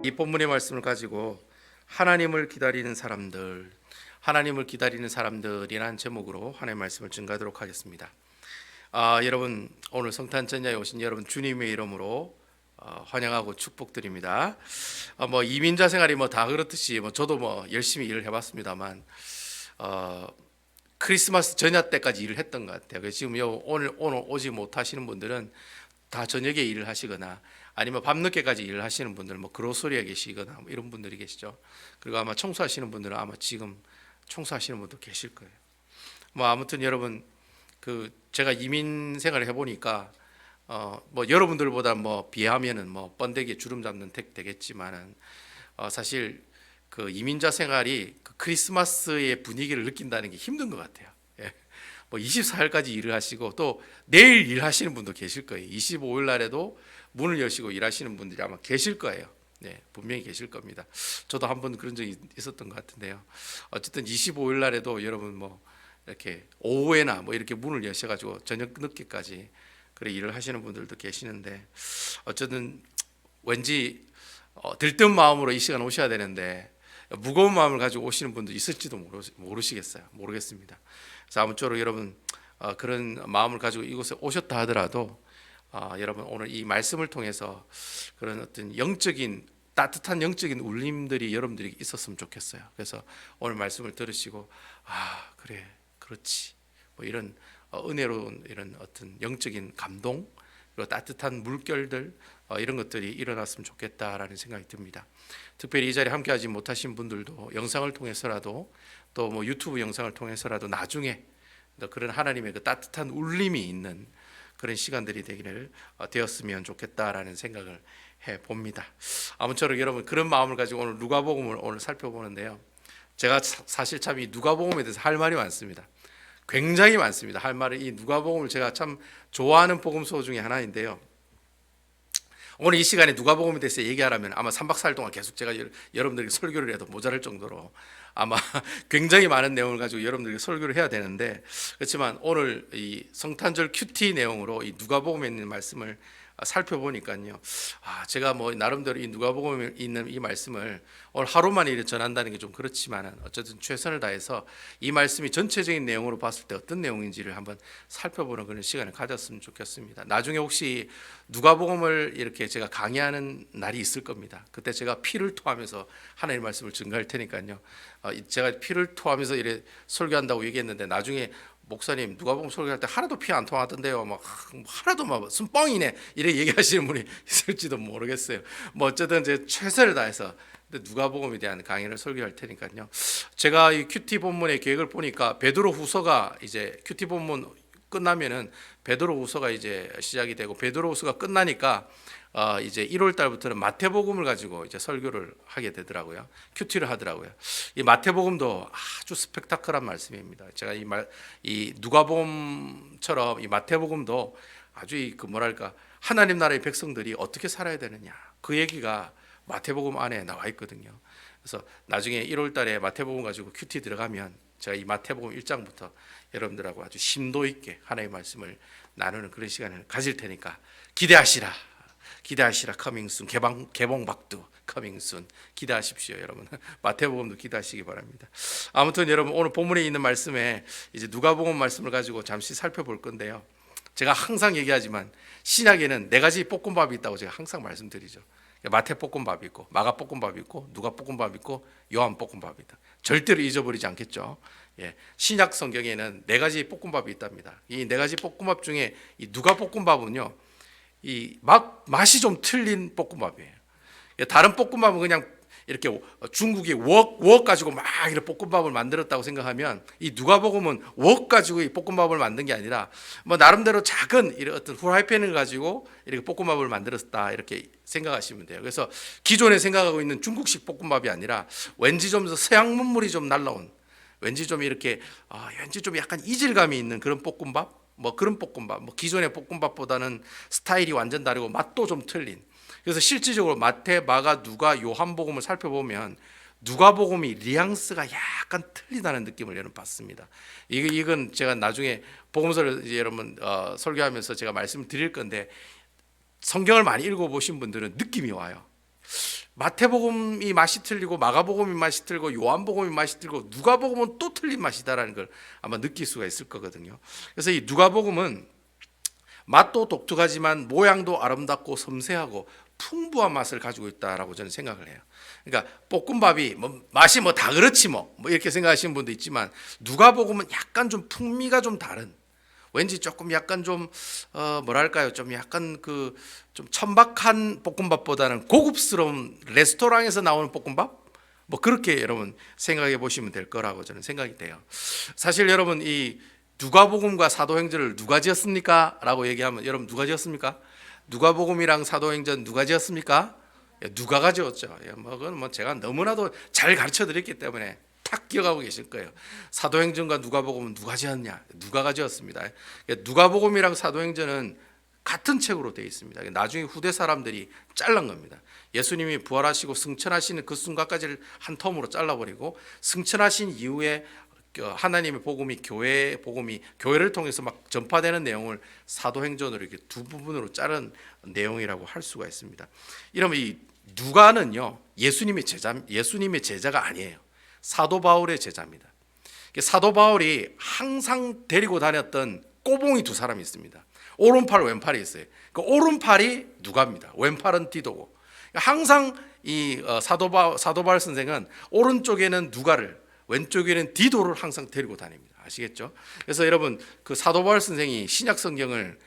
이 본문의 말씀을 가지고 하나님을 기다리는 사람들, 하나님을 기다리는 사람들이라는 제목으로 하나님의 말씀을 증가하도록 하겠습니다. 여러분 오늘 성탄 전야에 오신 여러분 주님의 이름으로 환영하고 축복드립니다. 이민자 생활이 다 그렇듯이 저도 열심히 일을 해봤습니다만 크리스마스 전야 때까지 일을 했던 것 같아요. 그래서 지금 오늘 오지 못하시는 분들은 다 저녁에 일을 하시거나 아니면 밤늦게까지 일을 하시는 분들, 그로소리에 계시거나 이런 분들이 계시죠. 그리고 아마 청소하시는 분들은 아마 지금 청소하시는 분도 계실 거예요. 아무튼 여러분 제가 이민 생활을 해보니까 여러분들보다 비하면은 번데기에 주름 잡는 택 되겠지만은 사실 그 이민자 생활이 그 크리스마스의 분위기를 느낀다는 게 힘든 것 같아요. 예. 24일까지 일을 하시고 또 내일 일하시는 분도 계실 거예요. 25일 날에도 문을 여시고 일하시는 분들이 아마 계실 거예요. 네, 분명히 계실 겁니다. 저도 한 번 그런 적이 있었던 것 같은데요. 어쨌든 25일 날에도 여러분 이렇게 오후에나 이렇게 문을 여셔가지고 저녁 늦게까지 그래 일을 하시는 분들도 계시는데 어쨌든 왠지 들뜬 마음으로 이 시간 오셔야 되는데 무거운 마음을 가지고 오시는 분도 있을지도 모르겠습니다. 그래서 아무쪼록 여러분 그런 마음을 가지고 이곳에 오셨다 하더라도 여러분 오늘 이 말씀을 통해서 그런 어떤 영적인 따뜻한 영적인 울림들이 여러분들이 있었으면 좋겠어요. 그래서 오늘 말씀을 들으시고 그래 그렇지 이런 은혜로운 이런 어떤 영적인 감동 그리고 따뜻한 물결들 이런 것들이 일어났으면 좋겠다라는 생각이 듭니다. 특별히 이 자리에 함께하지 못하신 분들도 영상을 통해서라도 또 유튜브 영상을 통해서라도 나중에 그런 하나님의 그 따뜻한 울림이 있는 그런 시간들이 되었으면 좋겠다라는 생각을 해봅니다. 아무쪼록 여러분 그런 마음을 가지고 오늘 누가복음을 오늘 살펴보는데요. 제가 사실 참 이 누가복음에 대해서 할 말이 많습니다. 굉장히 많습니다. 할 말은 이 누가복음을 제가 참 좋아하는 복음서 중에 하나인데요. 오늘 이 시간에 누가복음에 대해서 얘기하라면 아마 3박 4일 동안 계속 제가 여러분들에게 설교를 해도 모자랄 정도로 아마 굉장히 많은 내용을 가지고 여러분들에게 설교를 해야 되는데 그렇지만 오늘 이 성탄절 큐티 내용으로 이 누가복음에 있는 말씀을 살펴보니까요. 제가 나름대로 이 누가복음에 있는 이 말씀을 오늘 하루만에 이렇게 전한다는 게 좀 그렇지만은 어쨌든 최선을 다해서 이 말씀이 전체적인 내용으로 봤을 때 어떤 내용인지를 한번 살펴보는 그런 시간을 가졌으면 좋겠습니다. 나중에 혹시 누가복음을 이렇게 제가 강의하는 날이 있을 겁니다. 그때 제가 피를 토하면서 하나님의 말씀을 증거할 테니까요. 제가 피를 토하면서 이래 설교한다고 얘기했는데 나중에 목사님 누가복음 설교할 때 하나도 피 안 통하던데요. 하나도 순뻥이네 이렇게 얘기하시는 분이 있을지도 모르겠어요. 어쨌든 제 최선을 다해서 누가복음에 대한 강의를 설교할 테니까요. 제가 이 큐티 본문의 계획을 보니까 베드로후서가 이제 큐티 본문 끝나면은 베드로후서가 이제 시작이 되고 베드로후서가 끝나니까 이제 1월 달부터는 마태복음을 가지고 이제 설교를 하게 되더라고요. 큐티를 하더라고요. 이 마태복음도 아주 스펙타클한 말씀입니다. 제가 이 누가복음처럼 이 마태복음도 아주 하나님 나라의 백성들이 어떻게 살아야 되느냐 그 얘기가 마태복음 안에 나와 있거든요. 그래서 나중에 1월 달에 마태복음 가지고 큐티 들어가면 제가 이 마태복음 1장부터 여러분들하고 아주 심도 있게 하나님의 말씀을 나누는 그런 시간을 가질 테니까 기대하시라 커밍순 개봉박두 커밍순 기대하십시오. 여러분 마태복음도 기대하시기 바랍니다. 아무튼 여러분 오늘 본문에 있는 말씀에 이제 누가복음 말씀을 가지고 잠시 살펴볼 건데요. 제가 항상 얘기하지만 신약에는 4가지 볶음밥이 있다고 제가 항상 말씀드리죠. 마태 볶음밥이 있고 마가 볶음밥이 있고 누가 볶음밥이 있고 요한 볶음밥이 있다. 절대로 잊어버리지 않겠죠. 신약 성경에는 4가지 볶음밥이 있답니다. 이 4가지 볶음밥 중에 이 누가 볶음밥은요, 이 맛이 좀 틀린 볶음밥이에요. 다른 볶음밥은 그냥 이렇게 중국이 웍 가지고 막 이렇게 볶음밥을 만들었다고 생각하면 이 누가복음은 웍 가지고 이 볶음밥을 만든 게 아니라 나름대로 작은 이런 어떤 후라이팬을 가지고 이렇게 볶음밥을 만들었다 이렇게 생각하시면 돼요. 그래서 기존에 생각하고 있는 중국식 볶음밥이 아니라 왠지 좀 서양 문물이 좀 날라온 왠지 좀 이렇게 왠지 좀 약간 이질감이 있는 그런 볶음밥 그런 볶음밥 기존의 볶음밥보다는 스타일이 완전 다르고 맛도 좀 틀린. 그래서 실질적으로 마태, 마가, 누가, 요한복음을 살펴보면 누가복음이 뉘앙스가 약간 틀리다는 느낌을 여러분 받습니다. 이건 제가 나중에 복음서를 이제 여러분 설교하면서 제가 말씀을 드릴 건데 성경을 많이 읽어보신 분들은 느낌이 와요. 마태복음이 맛이 틀리고 마가복음이 맛이 틀리고 요한복음이 맛이 틀리고 누가복음은 또 틀린 맛이다라는 걸 아마 느낄 수가 있을 거거든요. 그래서 이 누가복음은 맛도 독특하지만 모양도 아름답고 섬세하고 풍부한 맛을 가지고 있다라고 저는 생각을 해요. 그러니까 볶음밥이 맛이 다 그렇지 뭐 이렇게 생각하시는 분도 있지만 누가복음은 약간 좀 풍미가 좀 다른, 왠지 조금 약간 좀 뭐랄까요, 좀 약간 좀 천박한 볶음밥보다는 고급스러운 레스토랑에서 나오는 볶음밥, 뭐 그렇게 여러분 생각해 보시면 될 거라고 저는 생각이 돼요. 사실 여러분 이 누가복음과 사도행전을 누가 지었습니까? 라고 얘기하면 여러분 누가 지었습니까? 누가복음이랑 사도행전 누가 지었습니까? 누가가 지었죠. 그건 제가 너무나도 잘 가르쳐 드렸기 때문에 딱 기억하고 계실 거예요. 사도행전과 누가복음은 누가 지었냐? 누가가 지었습니다. 누가복음이랑 사도행전은 같은 책으로 되어 있습니다. 나중에 후대 사람들이 잘란 겁니다. 예수님이 부활하시고 승천하시는 그 순간까지를 한 텀으로 잘라버리고 승천하신 이후에 하나님의 복음이 교회를 통해서 막 전파되는 내용을 사도행전으로 이렇게 두 부분으로 자른 내용이라고 할 수가 있습니다. 이러면 이 누가는요 예수님의 제자가 아니에요. 사도 바울의 제자입니다. 사도 바울이 항상 데리고 다녔던 꼬봉이 두 사람이 있습니다. 오른팔 왼팔이 있어요. 그 오른팔이 누가입니다. 왼팔은 디도고. 항상 이 사도 바울 선생은 오른쪽에는 누가를, 왼쪽에는 디도를 항상 데리고 다닙니다. 아시겠죠? 그래서 여러분 그 사도 바울 선생이 신약 성경을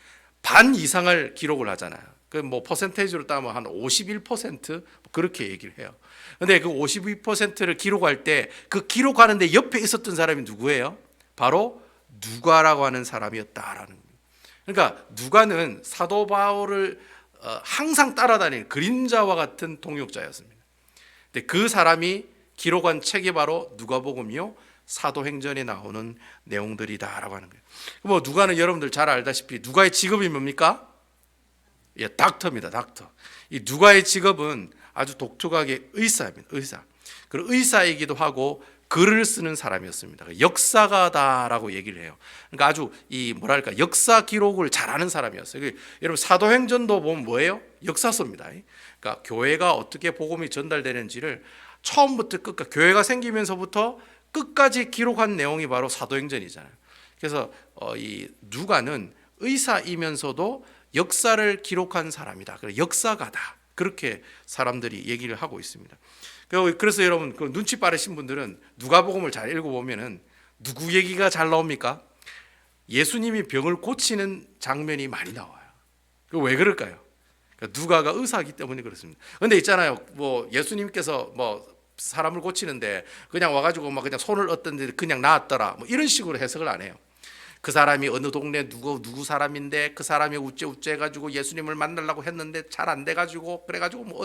반 이상을 기록을 하잖아요. 그 퍼센테이지로 따면 한 51% 그렇게 얘기를 해요. 근데 그 52%를 기록할 때 그 기록하는데 옆에 있었던 사람이 누구예요? 바로 누가라고 하는 사람이었다라는 겁니다. 그러니까 누가는 사도 바울을 항상 따라다니는 그림자와 같은 동역자였습니다. 근데 그 사람이 기록한 책이 바로 누가복음이요 사도행전에 나오는 내용들이다라고 하는 거예요. 누가는 여러분들 잘 알다시피 누가의 직업이 뭡니까? 닥터입니다. 닥터. 이 누가의 직업은 아주 독특하게 의사입니다. 의사. 그리고 의사이기도 하고 글을 쓰는 사람이었습니다. 역사가다라고 얘기를 해요. 그러니까 아주 역사 기록을 잘하는 사람이었어요. 여러분 사도행전도 보면 뭐예요? 역사서입니다. 그러니까 교회가 어떻게 복음이 전달되는지를 처음부터 끝까지, 교회가 생기면서부터 끝까지 기록한 내용이 바로 사도행전이잖아요. 그래서 이 누가는 의사이면서도 역사를 기록한 사람이다. 역사가다. 그렇게 사람들이 얘기를 하고 있습니다. 그래서 여러분 눈치 빠르신 분들은 누가복음을 잘 읽어보면은 누구 얘기가 잘 나옵니까? 예수님이 병을 고치는 장면이 많이 나와요. 왜 그럴까요? 누가가 의사이기 때문에 그렇습니다. 그런데 있잖아요. 예수님께서 사람을 고치는데 그냥 와가지고 그냥 손을 얻던데 그냥 나았더라. 이런 식으로 해석을 안 해요. 그 사람이 어느 동네 누구 사람인데 그 사람이 우째 해가지고 예수님을 만나려고 했는데 잘 안 돼가지고 그래가지고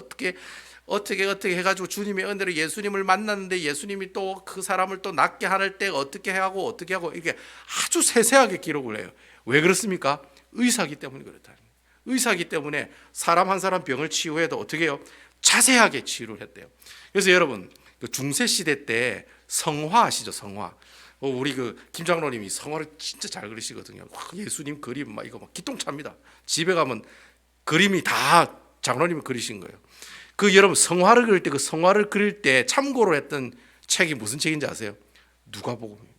어떻게 해가지고 주님의 은혜로 예수님을 만났는데 예수님이 또 그 사람을 또 낫게 하는 때 어떻게 하고 이게 아주 세세하게 기록을 해요. 왜 그렇습니까? 의사기 때문에 그렇다. 의사기 때문에 사람 한 사람 병을 치유해도 어떻게 해요? 자세하게 치유를 했대요. 그래서 여러분 중세 시대 때 성화 아시죠? 성화. 우리 김 장로님이 성화를 진짜 잘 그리시거든요. 예수님 그림 이거 기똥차입니다. 집에 가면 그림이 다 장로님이 그리신 거예요. 여러분 성화를 그릴 때 그 성화를 그릴 때 참고로 했던 책이 무슨 책인지 아세요? 누가복음입니다.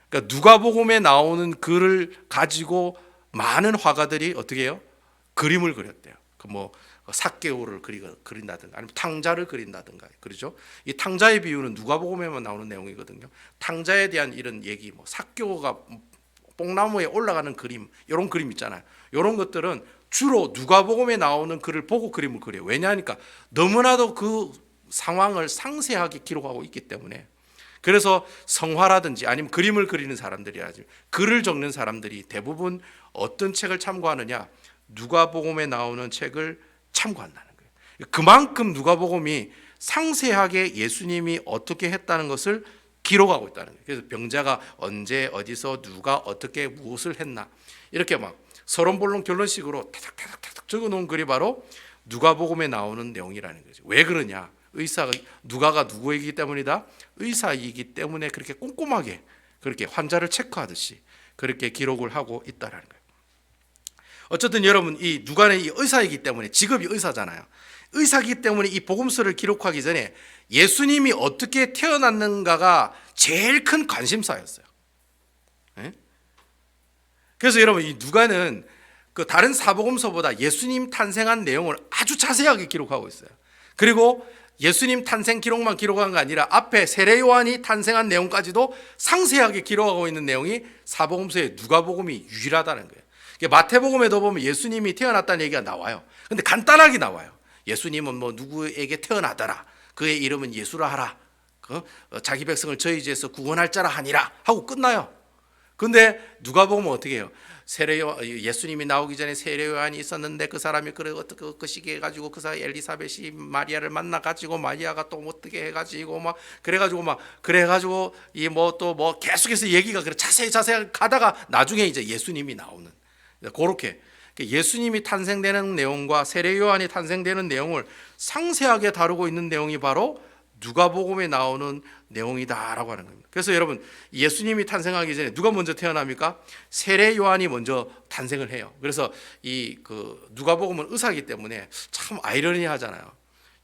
그러니까 누가복음에 나오는 글을 가지고 많은 화가들이 어떻게 해요? 그림을 그렸대요. 삭개오를 그린다든가 아니면 탕자를 그린다든가 그러죠. 이 탕자의 비유는 누가복음에만 나오는 내용이거든요. 탕자에 대한 이런 얘기, 삭개오가 뽕나무에 올라가는 그림, 이런 그림 있잖아요. 이런 것들은 주로 누가복음에 나오는 글을 보고 그림을 그려요. 왜냐하니까 너무나도 그 상황을 상세하게 기록하고 있기 때문에. 그래서 성화라든지 아니면 그림을 그리는 사람들이라든지 글을 적는 사람들이 대부분 어떤 책을 참고하느냐? 누가복음에 나오는 책을 참고한다는 거예요. 그만큼 누가복음이 상세하게 예수님이 어떻게 했다는 것을 기록하고 있다는 거예요. 그래서 병자가 언제 어디서 누가 어떻게 무엇을 했나 이렇게 서론본론 결론식으로 타닥타닥 적어놓은 글이 바로 누가복음에 나오는 내용이라는 거죠. 왜 그러냐? 누가가 누구이기 때문이다? 의사이기 때문에 그렇게 꼼꼼하게 그렇게 환자를 체크하듯이 그렇게 기록을 하고 있다라는 거예요. 어쨌든 여러분 이 누가는 이 의사이기 때문에 직업이 의사잖아요. 의사이기 때문에 이 복음서를 기록하기 전에 예수님이 어떻게 태어났는가가 제일 큰 관심사였어요. 예? 그래서 여러분 이 누가는 그 다른 사복음서보다 예수님 탄생한 내용을 아주 자세하게 기록하고 있어요. 그리고 예수님 탄생 기록만 기록한 게 아니라 앞에 세례 요한이 탄생한 내용까지도 상세하게 기록하고 있는 내용이 사복음서의 누가복음이 유일하다는 거예요. 마태복음에도 보면 예수님이 태어났다는 얘기가 나와요. 근데 간단하게 나와요. 예수님은 뭐 누구에게 태어나더라. 그의 이름은 예수라 하라. 자기 백성을 저희 죄에서 구원할 자라 하니라 하고 끝나요. 근데 누가복음은 어떻게 해요? 예수님이 나오기 전에 세례 요한이 있었는데 그 사람이 어떻게 시기 해가지고 그 사이 엘리사벳이 마리아를 만나가지고 마리아가 또 어떻게 해가지고 막 그래가지고 이 뭐 또 뭐 계속해서 얘기가 그래 자세히 가다가 나중에 이제 예수님이 나오는 그렇게 예수님이 탄생되는 내용과 세례 요한이 탄생되는 내용을 상세하게 다루고 있는 내용이 바로 누가복음에 나오는 내용이다라고 하는 겁니다. 그래서 여러분 예수님이 탄생하기 전에 누가 먼저 태어납니까? 세례 요한이 먼저 탄생을 해요. 그래서 이 그 누가복음은 의사이기 때문에 참 아이러니하잖아요.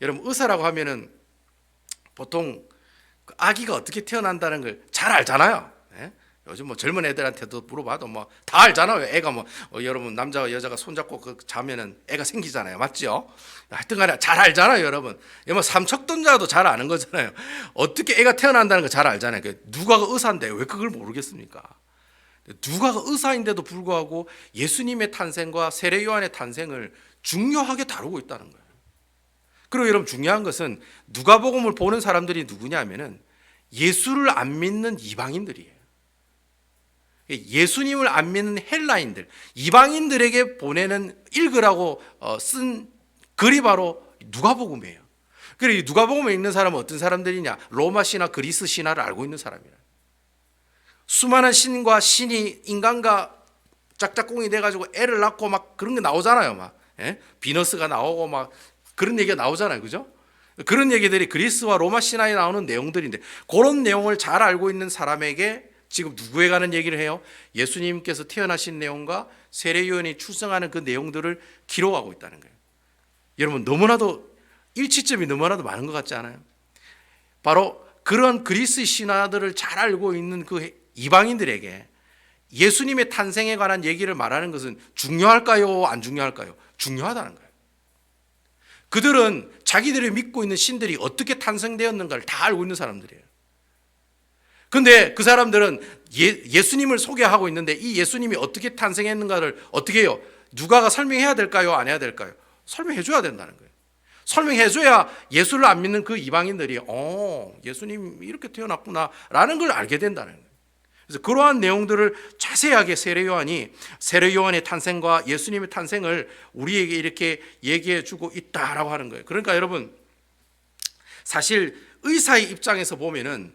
여러분 의사라고 하면은 보통 아기가 어떻게 태어난다는 걸 잘 알잖아요. 예? 요즘 뭐 젊은 애들한테도 물어봐도 뭐 다 알잖아요. 애가 뭐 여러분 남자와 여자가 손잡고 자면은 애가 생기잖아요. 맞죠? 하여튼간에 잘 알잖아요, 여러분. 뭐 삼척동자도 잘 아는 거잖아요. 어떻게 애가 태어난다는 거 잘 알잖아요. 누가가 의사인데 왜 그걸 모르겠습니까? 누가가 의사인데도 불구하고 예수님의 탄생과 세례 요한의 탄생을 중요하게 다루고 있다는 거예요. 그리고 여러분 중요한 것은 누가복음을 보는 사람들이 누구냐면은 예수를 안 믿는 이방인들이에요. 예수님을 안 믿는 헬라인들, 이방인들에게 보내는 읽으라고 쓴 글이 바로 누가복음이에요. 그리고 이 누가복음에 읽는 사람은 어떤 사람들이냐? 로마 신화, 그리스 신화를 알고 있는 사람이에요. 수많은 신과 신이 인간과 짝짝꿍이 돼가지고 애를 낳고 막 그런 게 나오잖아요. 막 비너스가 나오고 막 그런 얘기가 나오잖아요, 그죠? 그런 얘기들이 그리스와 로마 신화에 나오는 내용들인데 그런 내용을 잘 알고 있는 사람에게 지금 누구에 관한 얘기를 해요? 예수님께서 태어나신 내용과 세례 요한이 출생하는 그 내용들을 기록하고 있다는 거예요. 여러분 너무나도 일치점이 너무나도 많은 것 같지 않아요? 바로 그런 그리스 신화들을 잘 알고 있는 그 이방인들에게 예수님의 탄생에 관한 얘기를 말하는 것은 중요할까요? 안 중요할까요? 중요하다는 거예요. 그들은 자기들이 믿고 있는 신들이 어떻게 탄생되었는가를 다 알고 있는 사람들이에요. 근데 그 사람들은 예수님을 소개하고 있는데 이 예수님이 어떻게 탄생했는가를 어떻게 해요? 누가가 설명해야 될까요? 안 해야 될까요? 설명해 줘야 된다는 거예요. 설명해 줘야 예수를 안 믿는 그 이방인들이 예수님이 이렇게 태어났구나 라는 걸 알게 된다는 거예요. 그래서 그러한 내용들을 자세하게 세례 요한의 탄생과 예수님의 탄생을 우리에게 이렇게 얘기해 주고 있다라고 하는 거예요. 그러니까 여러분 사실 의사의 입장에서 보면은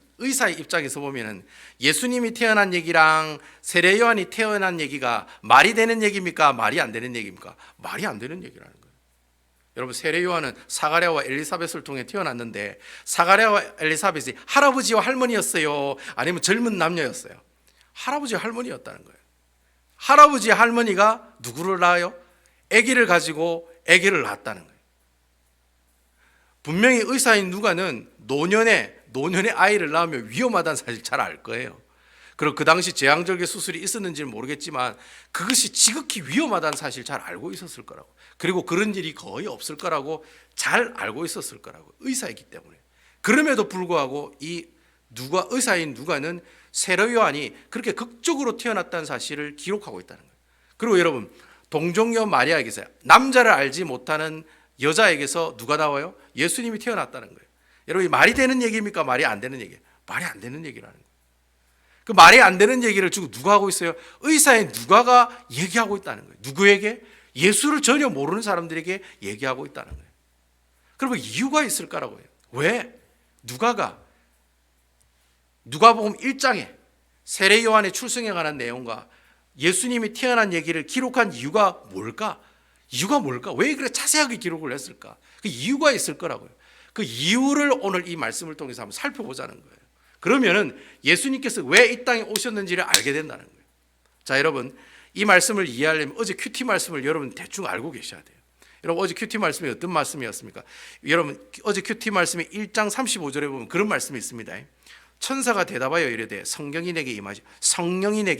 예수님이 태어난 얘기랑 세례 요한이 태어난 얘기가 말이 되는 얘기입니까? 말이 안 되는 얘기입니까? 말이 안 되는 얘기라는 거예요. 여러분 세례 요한은 사가랴와 엘리사벳을 통해 태어났는데 사가랴와 엘리사벳이 할아버지와 할머니였어요? 아니면 젊은 남녀였어요? 할아버지와 할머니였다는 거예요. 할아버지 할머니가 누구를 낳아요? 아기를 가지고 아기를 낳았다는 거예요. 분명히 의사인 누가는 노년에 아이를 낳으면 위험하다는 사실 잘 알 거예요. 그리고 그 당시 제왕절개 수술이 있었는지는 모르겠지만 그것이 지극히 위험하다는 사실 잘 알고 있었을 거라고. 그리고 그런 일이 거의 없을 거라고 잘 알고 있었을 거라고. 의사이기 때문에. 그럼에도 불구하고 의사인 누가는 세례 요한이 그렇게 극적으로 태어났다는 사실을 기록하고 있다는 거예요. 그리고 여러분 동정녀 마리아에게서 남자를 알지 못하는 여자에게서 누가 나와요? 예수님이 태어났다는 거예요. 여러분 말이 되는 얘기입니까? 말이 안 되는 얘기예요? 말이 안 되는 얘기라는 거예요. 그 말이 안 되는 얘기를 지금 누가 하고 있어요? 의사인 누가가 얘기하고 있다는 거예요. 누구에게? 예수를 전혀 모르는 사람들에게 얘기하고 있다는 거예요. 그러면 이유가 있을까라고 해요. 왜? 누가복음 1장에 세례 요한의 출생에 관한 내용과 예수님이 태어난 얘기를 기록한 이유가 뭘까? 왜 그렇게 자세하게 기록을 했을까? 그 이유가 있을 거라고요. 그 이유를 오늘 이 말씀을 통해서 한번 살펴보자는 거예요. 그러면은 예수님께서 왜 이 땅에 오셨는지를 알게 된다는 거예요. 자, 여러분, 이 말씀을 이해하려면 어제 큐티 말씀을 여러분 대충 알고 계셔야 돼요. 여러분 어제 큐티 말씀이 어떤 말씀이었습니까? 여러분 어제 큐티 말씀이 1장 35절에 보면 그런 말씀이 있습니다. 천사가 대답하여 이르되 성령이 내게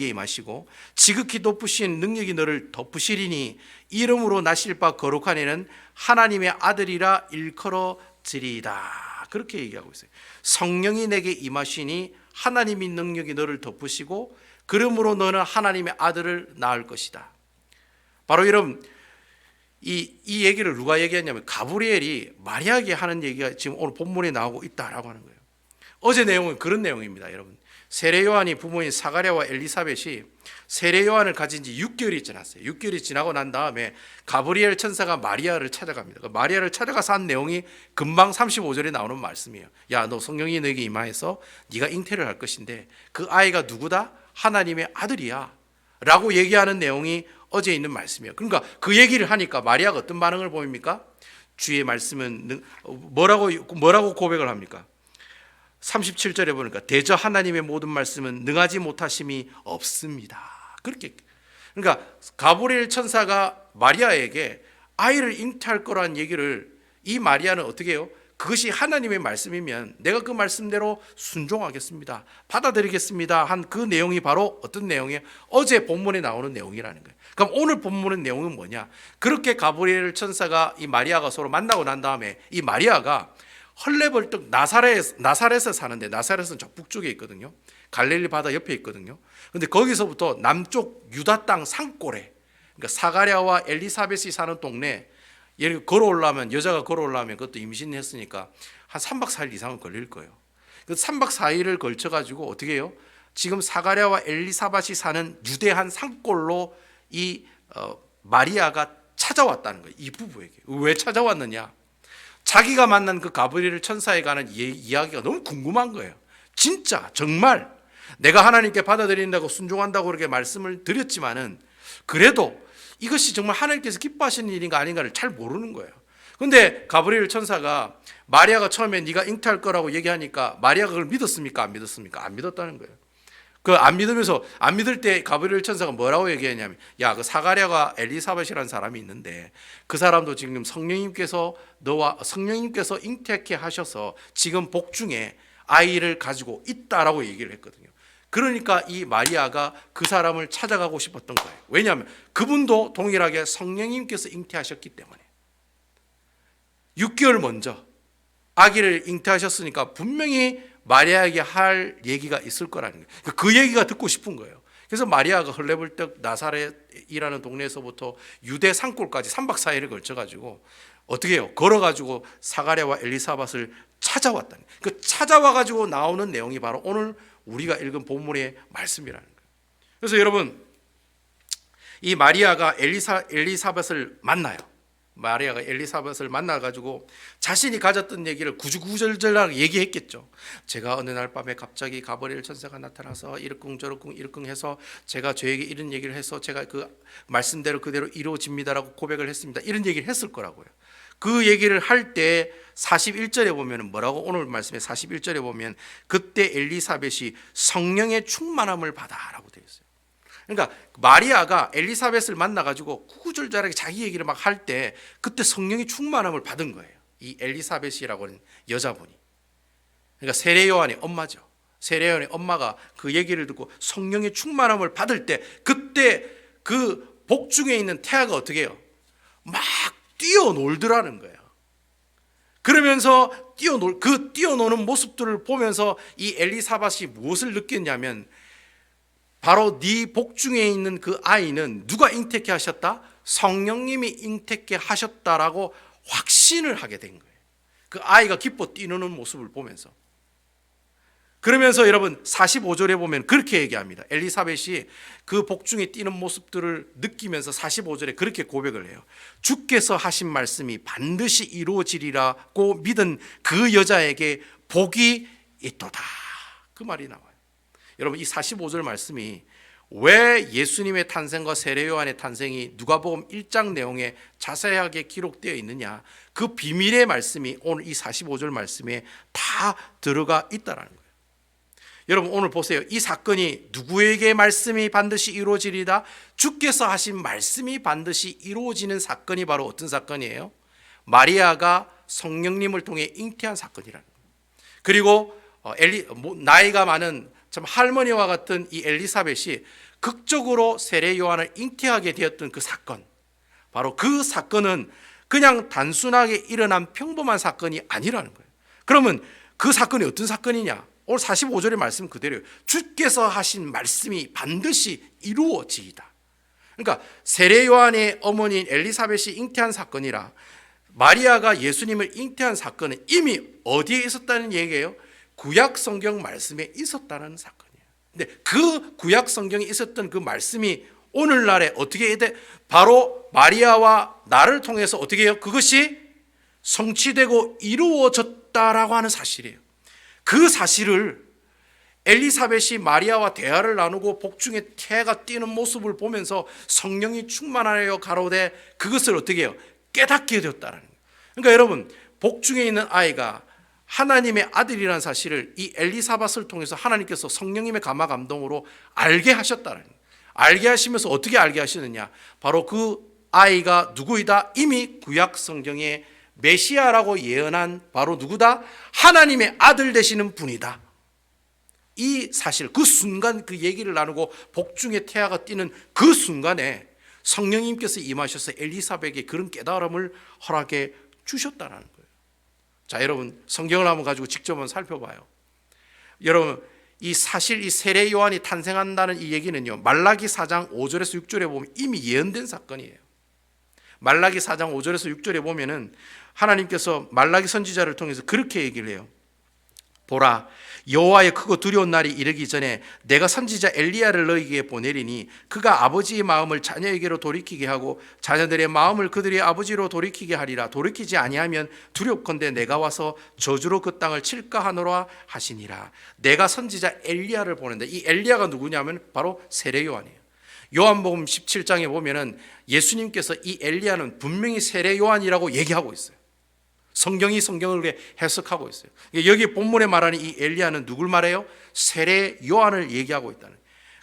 임하시고 지극히 높으신 능력이 너를 덮으시리니 이름으로 나실 바 거룩한 이는 하나님의 아들이라 일컬어지리이다. 그렇게 얘기하고 있어요. 성령이 내게 임하시니 하나님의 능력이 너를 덮으시고 그러므로 너는 하나님의 아들을 낳을 것이다. 바로 여러분 이 얘기를 누가 얘기했냐면 가브리엘이 마리아에게 하는 얘기가 지금 오늘 본문에 나오고 있다라고 하는 거예요. 어제 내용은 그런 내용입니다. 여러분 세례 요한이 부모인 사가랴와 엘리사벳이 세례 요한을 가진 지 6개월이 지났어요. 6개월이 지나고 난 다음에 가브리엘 천사가 마리아를 찾아갑니다. 마리아를 찾아가서 한 내용이 금방 35절에 나오는 말씀이에요. 야, 너 성령이 너에게 임하여서 네가 잉태를 할 것인데 그 아이가 누구다? 하나님의 아들이야 라고 얘기하는 내용이 어제 있는 말씀이에요. 그러니까 그 얘기를 하니까 마리아가 어떤 반응을 보입니까? 주의 말씀은 뭐라고 고백을 합니까? 37절에 보니까 대저 하나님의 모든 말씀은 능하지 못하심이 없습니다. 그렇게 그러니까 가브리엘 천사가 마리아에게 아이를 잉태할 거란 얘기를 이 마리아는 어떻게 해요? 그것이 하나님의 말씀이면 내가 그 말씀대로 순종하겠습니다. 받아들이겠습니다. 한 그 내용이 바로 어떤 내용이에요? 어제 본문에 나오는 내용이라는 거예요. 그럼 오늘 본문의 내용은 뭐냐? 그렇게 가브리엘 천사가 이 마리아가 서로 만나고 난 다음에 이 마리아가 헐레벌떡 나사렛에 사는데 나사렛은 저 북쪽에 있거든요. 갈릴리 바다 옆에 있거든요. 근데 거기서부터 남쪽 유다 땅 산골에 그러니까 사가랴와 엘리사벳이 사는 동네 여자가 걸어오려면 그것도 임신했으니까 한 3박 4일 이상은 걸릴 거예요. 그 3박 4일을 걸쳐가지고 어떻게 해요? 지금 사가랴와 엘리사벳이 사는 유대한 산골로 이 마리아가 찾아왔다는 거예요. 이 부부에게. 왜 찾아왔느냐? 자기가 만난 그 가브리엘 천사에 관한 이야기가 너무 궁금한 거예요. 진짜 정말 내가 하나님께 받아들인다고 순종한다고 그렇게 말씀을 드렸지만은 그래도 이것이 정말 하나님께서 기뻐하시는 일인가 아닌가를 잘 모르는 거예요. 그런데 가브리엘 천사가 마리아가 처음에 네가 잉태할 거라고 얘기하니까 마리아가 그걸 믿었습니까? 안 믿었습니까? 안 믿었다는 거예요. 그 안 믿을 때 가브리엘 천사가 뭐라고 얘기했냐면 야, 그 사가랴가 엘리사벳이라는 사람이 있는데 그 사람도 지금 성령님께서 잉태케 하셔서 지금 복중에 아이를 가지고 있다라고 얘기를 했거든요. 그러니까 이 마리아가 그 사람을 찾아가고 싶었던 거예요. 왜냐하면 그분도 동일하게 성령님께서 잉태하셨기 때문에 6개월 먼저 아기를 잉태하셨으니까 분명히 마리아에게 할 얘기가 있을 거라는 거예요. 그 얘기가 듣고 싶은 거예요. 그래서 마리아가 헐레벌떡 나사렛이라는 동네에서부터 유대 산골까지 3박 4일을 걸쳐가지고 어떻게 해요? 걸어가지고 사가랴와 엘리사벳을 찾아왔다는 거예요. 그 찾아와가지고 나오는 내용이 바로 오늘 우리가 읽은 본문의 말씀이라는 거예요. 그래서 여러분 이 마리아가 엘리사벳을 만나요. 마리아가 엘리사벳을 만나가지고 자신이 가졌던 얘기를 구구절절하게 얘기했겠죠. 제가 어느 날 밤에 갑자기 가브리엘 천사가 나타나서 이러쿵 해서 제가 저에게 이런 얘기를 해서 제가 그 말씀대로 그대로 이루어집니다라고 고백을 했습니다. 이런 얘기를 했을 거라고요. 그 얘기를 할 때 41절에 보면 뭐라고 오늘 말씀에 41절에 보면 그때 엘리사벳이 성령의 충만함을 받아라고 되어 있어요. 그러니까 마리아가 엘리사벳을 만나가지고 구구절절하게 자기 얘기를 막 할 때 그때 성령의 충만함을 받은 거예요. 이 엘리사벳이라고 하는 여자분이. 그러니까 세례 요한의 엄마죠. 세례 요한의 엄마가 그 얘기를 듣고 성령의 충만함을 받을 때 그때 그 복중에 있는 태아가 어떻게 해요? 막 뛰어놀더라는 거예요. 그러면서 뛰어노는 모습들을 보면서 이 엘리사벳이 무엇을 느꼈냐면 바로 네 복중에 있는 그 아이는 누가 잉태케 하셨다? 성령님이 잉태케 하셨다라고 확신을 하게 된 거예요. 그 아이가 기뻐 뛰노는 모습을 보면서. 그러면서 여러분 45절에 보면 그렇게 얘기합니다. 엘리사벳이 그 복중에 뛰는 모습들을 느끼면서 45절에 그렇게 고백을 해요. 주께서 하신 말씀이 반드시 이루어지리라고 믿은 그 여자에게 복이 있도다. 그 말이 나와요. 여러분 이 45절 말씀이 왜 예수님의 탄생과 세례 요한의 탄생이 누가복음 1장 내용에 자세하게 기록되어 있느냐, 그 비밀의 말씀이 오늘 이 45절 말씀에 다 들어가 있다라는 거예요. 여러분 오늘 보세요. 이 사건이 누구에게 말씀이 반드시 이루어지리다? 주께서 하신 말씀이 반드시 이루어지는 사건이 바로 어떤 사건이에요? 마리아가 성령님을 통해 잉태한 사건이라는 거예요. 그리고 나이가 많은 참 할머니와 같은 이 엘리사벳이 극적으로 세례 요한을 잉태하게 되었던 그 사건, 바로 그 사건은 그냥 단순하게 일어난 평범한 사건이 아니라는 거예요. 그러면 그 사건이 어떤 사건이냐? 오늘 45절의 말씀 그대로예요. 주께서 하신 말씀이 반드시 이루어지이다. 그러니까 세례 요한의 어머니인 엘리사벳이 잉태한 사건이라 마리아가 예수님을 잉태한 사건은 이미 어디에 있었다는 얘기예요? 구약 성경 말씀에 있었다는 사건이에요. 근데 그 구약 성경에 있었던 그 말씀이 오늘날에 어떻게 돼? 바로 마리아와 나를 통해서 어떻게 해요? 그것이 성취되고 이루어졌다라고 하는 사실이에요. 그 사실을 엘리사벳이 마리아와 대화를 나누고 복중에 태가 띄는 모습을 보면서 성령이 충만하여 가로되 그것을 어떻게 해요? 깨닫게 되었다는 거예요. 그러니까 여러분, 복중에 있는 아이가 하나님의 아들이라는 사실을 이 엘리사벳을 통해서 하나님께서 성령님의 감화 감동으로 알게 하셨다는 거예요. 알게 하시면서 어떻게 알게 하시느냐? 바로 그 아이가 누구이다? 이미 구약 성경에 메시아라고 예언한 바로 누구다? 하나님의 아들 되시는 분이다. 이 사실, 그 순간 그 얘기를 나누고 복중에 태아가 뛰는 그 순간에 성령님께서 임하셔서 엘리사벳에게 그런 깨달음을 허락해 주셨다는 거예요. 자, 여러분 성경을 한번 가지고 직접 한번 살펴봐요. 여러분 이 사실 이 세례 요한이 탄생한다는 이 얘기는요, 말라기 4장 5절에서 6절에 보면 이미 예언된 사건이에요. 말라기 4장 5절에서 6절에 보면은 하나님께서 말라기 선지자를 통해서 그렇게 얘기를 해요. 보라, 여호와의 크고 두려운 날이 이르기 전에 내가 선지자 엘리야를 너희에게 보내리니 그가 아버지의 마음을 자녀에게로 돌이키게 하고 자녀들의 마음을 그들의 아버지로 돌이키게 하리라. 돌이키지 아니하면 두렵건대 내가 와서 저주로 그 땅을 칠까 하노라 하시니라. 내가 선지자 엘리야를 보낸다. 이 엘리야가 누구냐면 바로 세례 요한이에요. 요한복음 17장에 보면은 예수님께서 이 엘리야는 분명히 세례 요한이라고 얘기하고 있어요. 성경이 성경을 해석하고 있어요. 여기 본문에 말하는 이 엘리야는 누굴 말해요? 세례 요한을 얘기하고 있다는.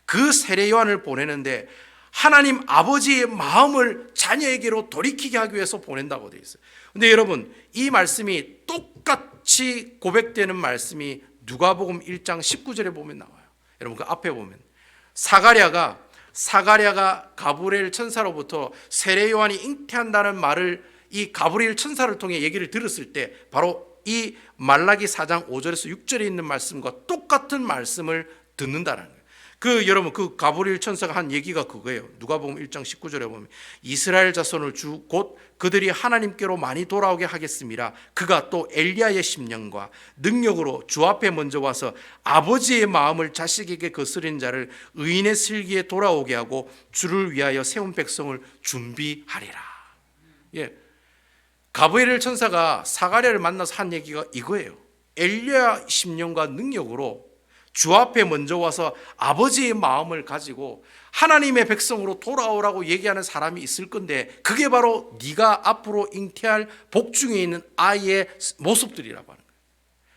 그 세례 요한을 보내는데 하나님 아버지의 마음을 자녀에게로 돌이키게 하기 위해서 보낸다고 되어 있어요. 근데 여러분, 이 말씀이 똑같이 고백되는 말씀이 누가복음 1장 19절에 보면 나와요. 여러분 그 앞에 보면 사가랴가 가브리엘 천사로부터 세례 요한이 잉태한다는 말을 이 가브리엘 천사를 통해 얘기를 들었을 때 바로 이 말라기 4장 5절에서 6절에 있는 말씀과 똑같은 말씀을 듣는다는 거예요. 여러분 그 가브리엘 천사가 한 얘기가 그거예요. 누가복음 1장 19절에 보면 이스라엘 자손을 주 곧 그들이 하나님께로 많이 돌아오게 하겠습니다. 그가 또 엘리야의 심령과 능력으로 주 앞에 먼저 와서 아버지의 마음을 자식에게 거스린 자를 의인의 슬기에 돌아오게 하고 주를 위하여 세운 백성을 준비하리라. 예. 가브리엘 천사가 사가랴를 만나서 한 얘기가 이거예요. 엘리야 심령과 능력으로 주 앞에 먼저 와서 아버지의 마음을 가지고 하나님의 백성으로 돌아오라고 얘기하는 사람이 있을 건데 그게 바로 네가 앞으로 잉태할 복중에 있는 아이의 모습들이라고 하는 거예요.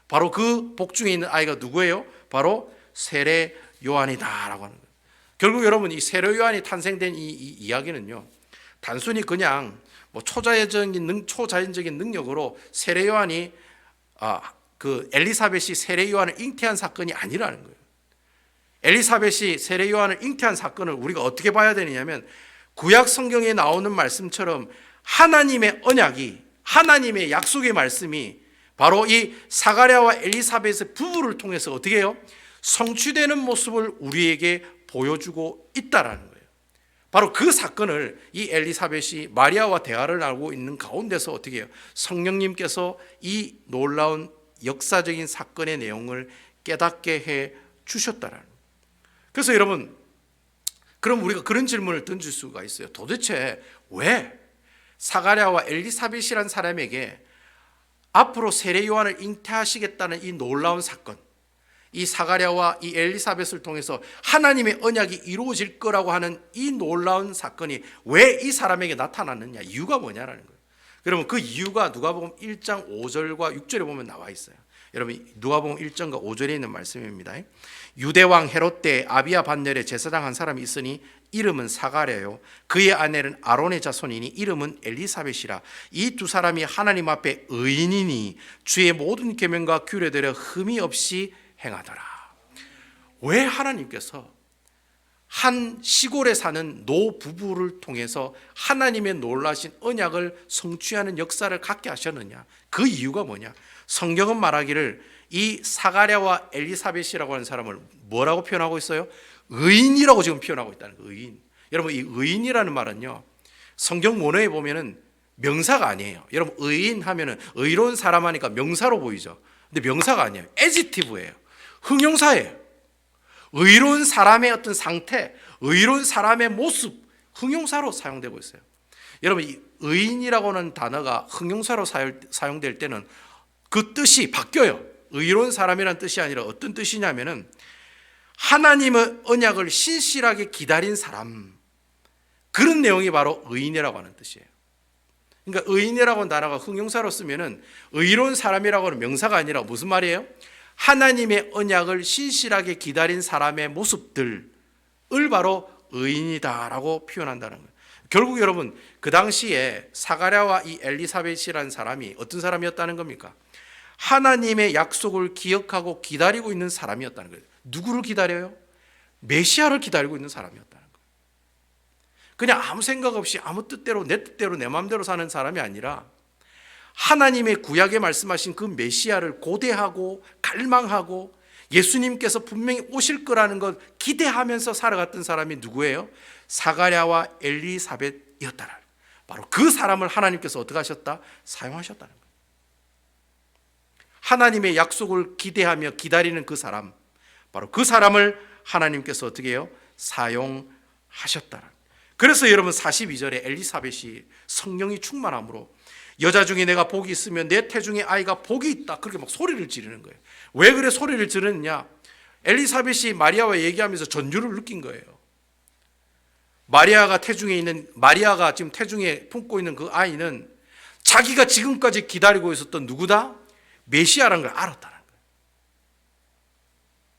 바로 그 복중에 있는 아이가 누구예요? 바로 세례 요한이다라고 하는 거예요. 결국 여러분 이 세례 요한이 탄생된 이 이야기는요, 단순히 그냥 초자연적인 능력으로 세례 요한이 엘리사벳이 세례 요한을 잉태한 사건이 아니라는 거예요. 엘리사벳이 세례 요한을 잉태한 사건을 우리가 어떻게 봐야 되느냐면 구약 성경에 나오는 말씀처럼 하나님의 언약이, 하나님의 약속의 말씀이 바로 이 사가랴와 엘리사벳의 부부를 통해서 어떻게 해요? 성취되는 모습을 우리에게 보여주고 있다라는 거예요. 바로 그 사건을 이 엘리사벳이 마리아와 대화를 나누고 있는 가운데서 어떻게 해요? 성령님께서 이 놀라운 역사적인 사건의 내용을 깨닫게 해 주셨다라는 거예요. 그래서 여러분, 그럼 우리가 그런 질문을 던질 수가 있어요. 도대체 왜 사가랴와 엘리사벳이라는 사람에게 앞으로 세례 요한을 잉태하시겠다는 이 놀라운 사건, 이 사가랴와 이 엘리사벳을 통해서 하나님의 언약이 이루어질 거라고 하는 이 놀라운 사건이 왜 이 사람에게 나타났느냐, 이유가 뭐냐라는 거예요. 여러분 그 이유가 누가복음 1장 5절과 6절에 보면 나와 있어요. 여러분 누가복음 1장과 5절에 있는 말씀입니다. 유대왕 헤롯 때 아비야 반열에 제사장 한 사람이 있으니 이름은 사가랴요 그의 아내는 아론의 자손이니 이름은 엘리사벳이라. 이 두 사람이 하나님 앞에 의인이니 주의 모든 계명과 규례대로 흠이 없이 행하더라. 왜 하나님께서 한 시골에 사는 노 부부를 통해서 하나님의 놀라신 언약을 성취하는 역사를 갖게 하셨느냐? 그 이유가 뭐냐? 성경은 말하기를 이 사가랴와 엘리사벳이라고 하는 사람을 뭐라고 표현하고 있어요? 의인이라고 지금 표현하고 있다는 거예요. 의인. 여러분 이 의인이라는 말은요, 성경 원어에 보면은 명사가 아니에요. 여러분 의인 하면은 의로운 사람 하니까 명사로 보이죠. 근데 명사가 아니에요. 애지티브예요. 형용사예요. 의로운 사람의 어떤 상태, 의로운 사람의 모습, 형용사로 사용되고 있어요. 여러분 이 의인이라고 하는 단어가 형용사로 사용될 때는 그 뜻이 바뀌어요. 의로운 사람이란 뜻이 아니라 어떤 뜻이냐면은 하나님의 언약을 신실하게 기다린 사람, 그런 내용이 바로 의인이라고 하는 뜻이에요. 그러니까 의인이라고 하는 단어가 형용사로 쓰면은 의로운 사람이라고 하는 명사가 아니라 무슨 말이에요? 하나님의 언약을 신실하게 기다린 사람의 모습들을 바로 의인이다라고 표현한다는 거예요. 결국 여러분 그 당시에 사가랴와 이 엘리사벳이라는 사람이 어떤 사람이었다는 겁니까? 하나님의 약속을 기억하고 기다리고 있는 사람이었다는 거예요. 누구를 기다려요? 메시아를 기다리고 있는 사람이었다는 거예요. 그냥 아무 생각 없이 아무 뜻대로 내 뜻대로 내 마음대로 사는 사람이 아니라 하나님의 구약에 말씀하신 그 메시아를 고대하고 갈망하고 예수님께서 분명히 오실 거라는 걸 기대하면서 살아갔던 사람이 누구예요? 사가랴와 엘리사벳이었다는, 바로 그 사람을 하나님께서 어떻게 하셨다? 사용하셨다는 거예요. 하나님의 약속을 기대하며 기다리는 그 사람, 바로 그 사람을 하나님께서 어떻게 해요? 사용하셨다는. 그래서 여러분 42절에 엘리사벳이 성령이 충만함으로 여자 중에 내가 복이 있으면 내 태중에 아이가 복이 있다, 그렇게 막 소리를 지르는 거예요. 왜 그래 소리를 지르느냐? 엘리사벳이 마리아와 얘기하면서 전율을 느낀 거예요. 마리아가 지금 태중에 품고 있는 그 아이는 자기가 지금까지 기다리고 있었던 누구다? 메시아라는 걸 알았다는 거예요.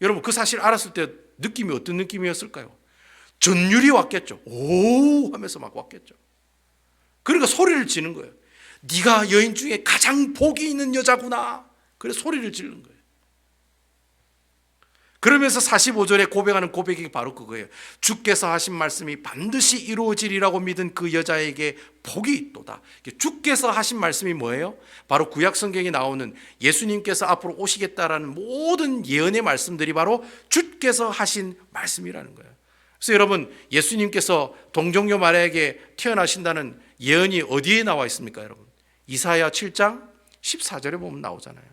여러분 그 사실 알았을 때 느낌이 어떤 느낌이었을까요? 전율이 왔겠죠. 오 하면서 막 왔겠죠. 그러니까 소리를 지는 거예요. 네가 여인 중에 가장 복이 있는 여자구나. 그래서 소리를 지르는 거예요. 그러면서 45절에 고백하는 고백이 바로 그거예요. 주께서 하신 말씀이 반드시 이루어지리라고 믿은 그 여자에게 복이 있도다. 주께서 하신 말씀이 뭐예요? 바로 구약 성경에 나오는 예수님께서 앞으로 오시겠다라는 모든 예언의 말씀들이 바로 주께서 하신 말씀이라는 거예요. 그래서 여러분 예수님께서 동정녀 마리아에게 태어나신다는 예언이 어디에 나와 있습니까, 여러분? 이사야 7장 14절에 보면 나오잖아요.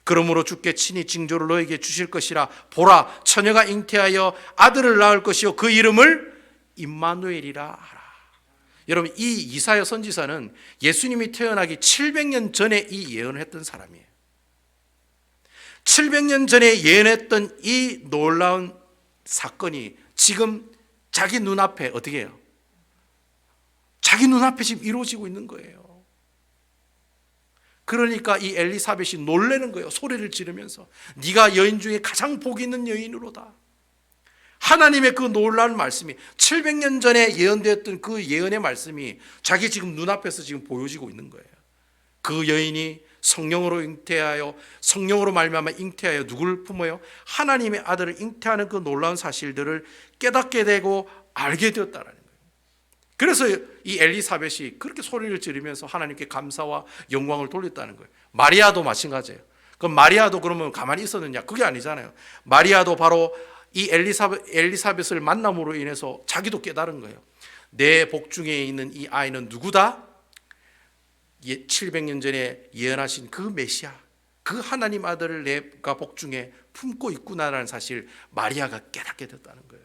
그러므로 주께 친히 징조를 너에게 주실 것이라. 보라, 처녀가 잉태하여 아들을 낳을 것이요 그 이름을 임마누엘이라 하라. 여러분 이 이사야 선지자는 예수님이 태어나기 700년 전에 이 예언을 했던 사람이에요. 700년 전에 예언했던 이 놀라운 사건이 지금 자기 눈앞에 어떻게 해요? 자기 눈앞에 지금 이루어지고 있는 거예요. 그러니까 이 엘리사벳이 놀라는 거예요. 소리를 지르면서 네가 여인 중에 가장 복 있는 여인으로다. 하나님의 그 놀라운 말씀이 700년 전에 예언되었던 그 예언의 말씀이 자기 지금 눈앞에서 지금 보여지고 있는 거예요. 그 여인이 성령으로 잉태하여 성령으로 말미암아 잉태하여 누구를 품어요? 하나님의 아들을 잉태하는 그 놀라운 사실들을 깨닫게 되고 알게 되었다라는 거예요. 그래서 이 엘리사벳이 그렇게 소리를 지르면서 하나님께 감사와 영광을 돌렸다는 거예요. 마리아도 마찬가지예요. 그럼 마리아도 그러면 가만히 있었느냐? 그게 아니잖아요. 마리아도 바로 이 엘리사벳을 만남으로 인해서 자기도 깨달은 거예요. 내 복중에 있는 이 아이는 누구다? 700년 전에 예언하신 그 메시아, 그 하나님 아들을 내가 복중에 품고 있구나라는 사실 마리아가 깨닫게 됐다는 거예요.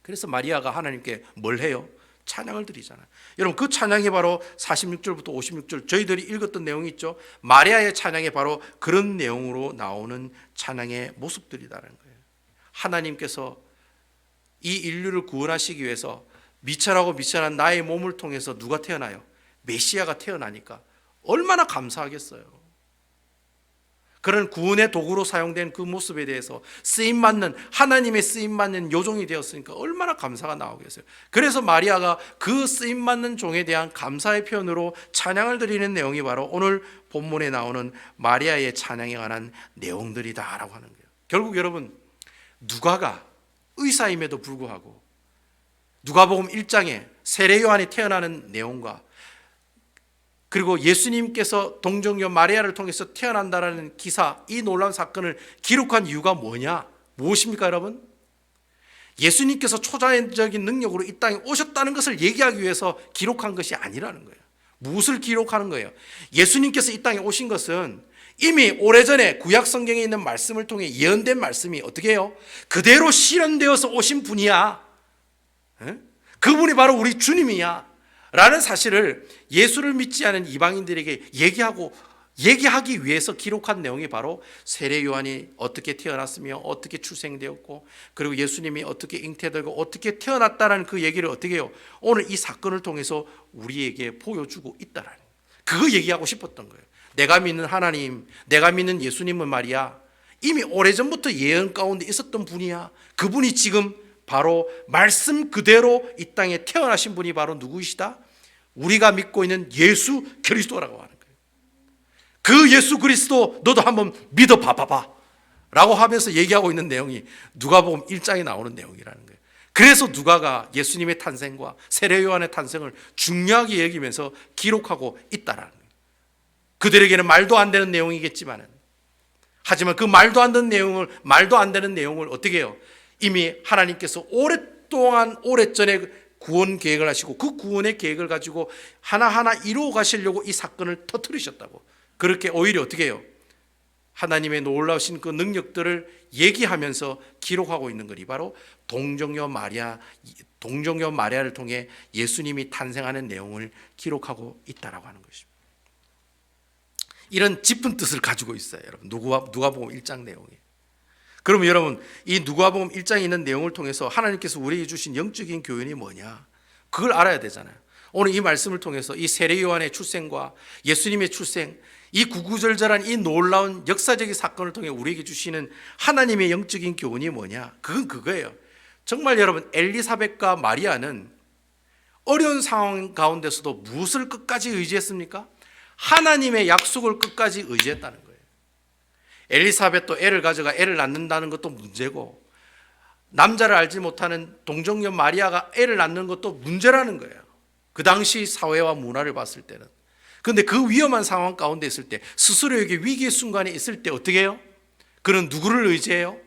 그래서 마리아가 하나님께 뭘 해요? 찬양을 드리잖아요. 여러분 그 찬양이 바로 46절부터 56절 저희들이 읽었던 내용이 있죠. 마리아의 찬양이 바로 그런 내용으로 나오는 찬양의 모습들이라는 거예요. 하나님께서 이 인류를 구원하시기 위해서 미천하고 미천한 나의 몸을 통해서 누가 태어나요? 메시아가 태어나니까 얼마나 감사하겠어요. 그런 구원의 도구로 사용된 그 모습에 대해서 쓰임받는, 하나님의 쓰임받는 요종이 되었으니까 얼마나 감사가 나오겠어요. 그래서 마리아가 그 쓰임받는 종에 대한 감사의 표현으로 찬양을 드리는 내용이 바로 오늘 본문에 나오는 마리아의 찬양에 관한 내용들이다라고 하는 거예요. 결국 여러분, 누가가 의사임에도 불구하고 누가복음 1장에 세례 요한이 태어나는 내용과 그리고 예수님께서 동정녀 마리아를 통해서 태어난다라는 기사, 이 놀라운 사건을 기록한 이유가 뭐냐? 무엇입니까, 여러분? 예수님께서 초자연적인 능력으로 이 땅에 오셨다는 것을 얘기하기 위해서 기록한 것이 아니라는 거예요. 무엇을 기록하는 거예요? 예수님께서 이 땅에 오신 것은 이미 오래전에 구약 성경에 있는 말씀을 통해 예언된 말씀이 어떻게 해요? 그대로 실현되어서 오신 분이야. 그분이 바로 우리 주님이야 라는 사실을 예수를 믿지 않은 이방인들에게 얘기하기 위해서 기록한 내용이 바로 세례 요한이 어떻게 태어났으며 어떻게 출생되었고 그리고 예수님이 어떻게 잉태되고 어떻게 태어났다는 그 얘기를 어떻게 해요? 오늘 이 사건을 통해서 우리에게 보여주고 있다라는, 그거 얘기하고 싶었던 거예요. 내가 믿는 하나님, 내가 믿는 예수님은 말이야, 이미 오래전부터 예언 가운데 있었던 분이야. 그분이 지금 바로 말씀 그대로 이 땅에 태어나신 분이 바로 누구이시다? 우리가 믿고 있는 예수 그리스도라고 하는 거예요. 그 예수 그리스도 너도 한번 믿어 봐봐봐 라고 하면서 얘기하고 있는 내용이 누가복음 1장에 나오는 내용이라는 거예요. 그래서 누가가 예수님의 탄생과 세례 요한의 탄생을 중요하게 여기면서 기록하고 있다라는 거예요. 그들에게는 말도 안 되는 내용이겠지만, 하지만 그 말도 안 되는 내용을 어떻게 해요? 이미 하나님께서 오래전에 구원 계획을 하시고 그 구원의 계획을 가지고 하나하나 이루어 가시려고 이 사건을 터뜨리셨다고. 그렇게 오히려 어떻게 해요? 하나님의 놀라우신 그 능력들을 얘기하면서 기록하고 있는 것이 바로 동정녀 마리아를 통해 예수님이 탄생하는 내용을 기록하고 있다라고 하는 것입니다. 이런 짚은 뜻을 가지고 있어요, 여러분. 누가복음 1장 내용이. 그러면 여러분, 이 누가복음 1장에 있는 내용을 통해서 하나님께서 우리에게 주신 영적인 교훈이 뭐냐? 그걸 알아야 되잖아요. 오늘 이 말씀을 통해서 이 세례 요한의 출생과 예수님의 출생, 이 구구절절한 이 놀라운 역사적인 사건을 통해 우리에게 주시는 하나님의 영적인 교훈이 뭐냐? 그건 그거예요. 정말 여러분, 엘리사벳과 마리아는 어려운 상황 가운데서도 무엇을 끝까지 의지했습니까? 하나님의 약속을 끝까지 의지했다는 거예요. 엘리사벳도 애를 가져가 애를 낳는다는 것도 문제고, 남자를 알지 못하는 동정녀 마리아가 애를 낳는 것도 문제라는 거예요. 그 당시 사회와 문화를 봤을 때는. 그런데 그 위험한 상황 가운데 있을 때, 스스로에게 위기의 순간에 있을 때 어떻게 해요? 그는 누구를 의지해요?